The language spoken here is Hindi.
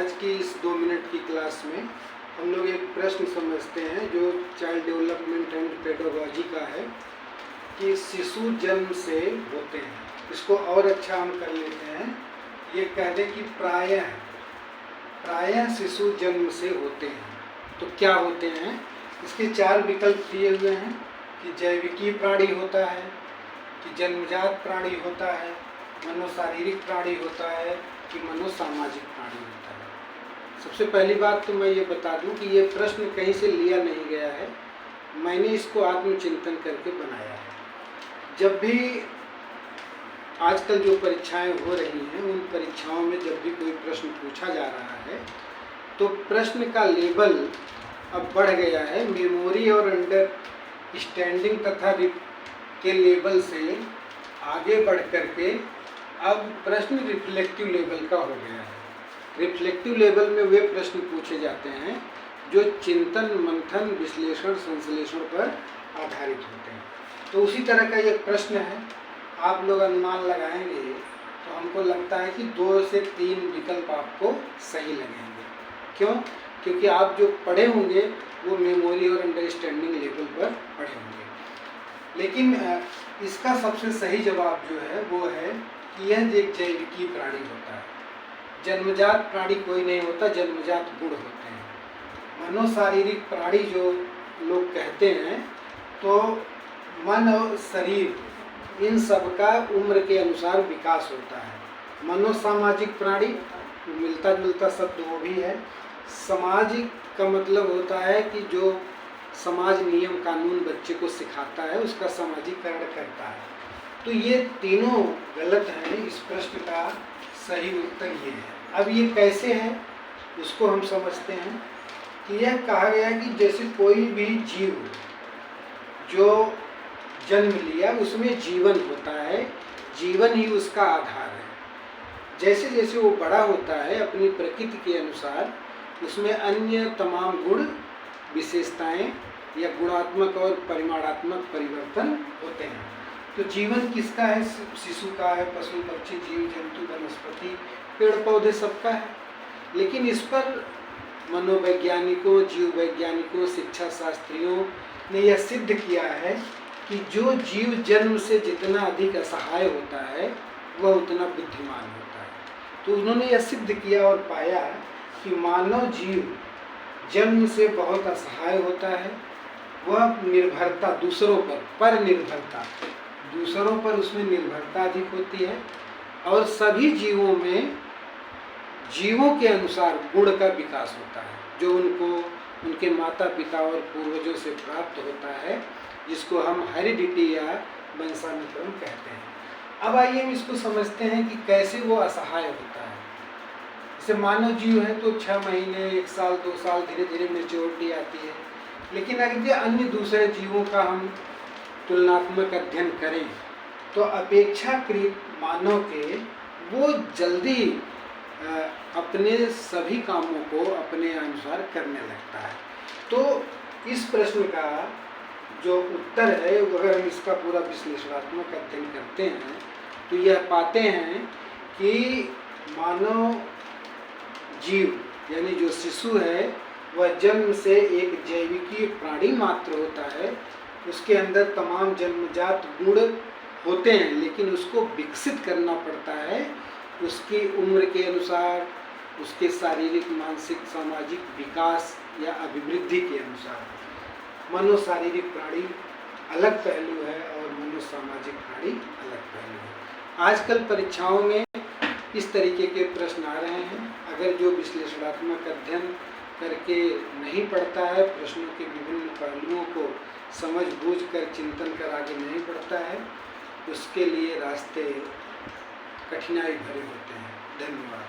आज की इस 2 मिनट की क्लास में हम लोग एक प्रश्न समझते हैं जो चाइल्ड डेवलपमेंट एंड पेडागोजी का है कि शिशु जन्म से होते हैं। इसको और अच्छा हम कर लेते हैं, ये कह दें कि प्रायः शिशु जन्म से होते हैं। तो क्या होते हैं, इसके 4 विकल्प दिए हुए हैं कि जैविकीय प्राणी होता है, कि जन्मजात प्राणी होता है, मनोशारीरिक प्राणी होता है, कि मनोसामाजिक प्राणी होता है। सबसे पहली बात तो मैं ये बता दूं कि ये प्रश्न कहीं से लिया नहीं गया है, मैंने इसको आत्मचिंतन करके बनाया है। जब भी आजकल जो परीक्षाएं हो रही हैं, उन परीक्षाओं में जब भी कोई प्रश्न पूछा जा रहा है तो प्रश्न का लेवल अब बढ़ गया है। मेमोरी और अंडरस्टैंडिंग तथा के लेवल से आगे बढ़ करके अब प्रश्न रिफ्लेक्टिव लेवल का हो गया है। रिफ्लेक्टिव लेवल में वे प्रश्न पूछे जाते हैं जो चिंतन, मंथन, विश्लेषण, संश्लेषण पर आधारित होते हैं। तो उसी तरह का एक प्रश्न है, आप लोग अनुमान लगाएंगे तो हमको लगता है कि 2 से 3 विकल्प आपको सही लगेंगे। क्यों? क्योंकि आप जो पढ़े होंगे वो मेमोरी और अंडरस्टैंडिंग लेवल पर पढ़े होंगे। लेकिन इसका सबसे सही जवाब जो है वो है कि यह एक जैविकीय प्राणी होता है। जन्मजात प्राणी कोई नहीं होता, जन्मजात गुण होते हैं। मनोशारीरिक प्राणी जो लोग कहते हैं तो मन और शरीर इन सब का उम्र के अनुसार विकास होता है। मनोसामाजिक प्राणी मिलता जुलता शब्द वो भी है। सामाजिक का मतलब होता है कि जो समाज नियम कानून बच्चे को सिखाता है, उसका सामाजिकरण करता है। तो ये तीनों गलत हैं। इस प्रश्न का सही उत्तर ये है। अब ये कैसे है उसको हम समझते हैं कि यह कहा गया कि जैसे कोई भी जीव जो जन्म लिया उसमें जीवन होता है, जीवन ही उसका आधार है। जैसे जैसे वो बड़ा होता है अपनी प्रकृति के अनुसार उसमें अन्य तमाम गुण, विशेषताएं या गुणात्मक और परिमाणात्मक परिवर्तन होते हैं। तो जीवन किसका है? शिशु का है, पशु पक्षी जीव जंतु वनस्पति पेड़ पौधे सबका है। लेकिन इस पर मनोवैज्ञानिकों, जीव वैज्ञानिकों, शिक्षा शास्त्रियों ने यह सिद्ध किया है कि जो जीव जन्म से जितना अधिक असहाय होता है वह उतना बुद्धिमान होता है। तो उन्होंने यह सिद्ध किया और पाया कि मानव जीव जन्म से बहुत असहाय होता है। वह निर्भरता दूसरों पर निर्भरता, दूसरों पर उसमें निर्भरता अधिक होती है। और सभी जीवों में जीवों के अनुसार गुण का विकास होता है जो उनको उनके माता पिता और पूर्वजों से प्राप्त होता है, जिसको हम हेरिडिटी या वंशानुक्रम कहते हैं। अब आइए हम इसको समझते हैं कि कैसे वो असहाय होता है। जैसे मानव जीव है तो 6 महीने, 1 साल, 2 साल धीरे धीरे मेच्योरिटी आती है। लेकिन अगर अन्य दूसरे जीवों का हम तुलनात्मक अध्ययन करें तो अपेक्षाकृत मानव के वो जल्दी अपने सभी कामों को अपने अनुसार करने लगता है। तो इस प्रश्न का जो उत्तर है, अगर हम इसका पूरा विश्लेषणात्मक अध्ययन करते हैं तो यह पाते हैं कि मानव जीव यानी जो शिशु है वह जन्म से एक जैविकीय प्राणी मात्र होता है। उसके अंदर तमाम जन्मजात गुण होते हैं, लेकिन उसको विकसित करना पड़ता है उसकी उम्र के अनुसार, उसके शारीरिक, मानसिक, सामाजिक विकास या अभिवृद्धि के अनुसार। मनोशारीरिक प्राणी अलग पहलू है और मनोसामाजिक प्राणी अलग पहलू है। आजकल परीक्षाओं में इस तरीके के प्रश्न आ रहे हैं। अगर जो विश्लेषणात्मक अध्ययन करके नहीं पढ़ता है, प्रश्नों के विभिन्न पहलुओं को समझ बूझ कर चिंतन कर आगे नहीं बढ़ता है, उसके लिए रास्ते कठिनाई भरे होते हैं। धन्यवाद।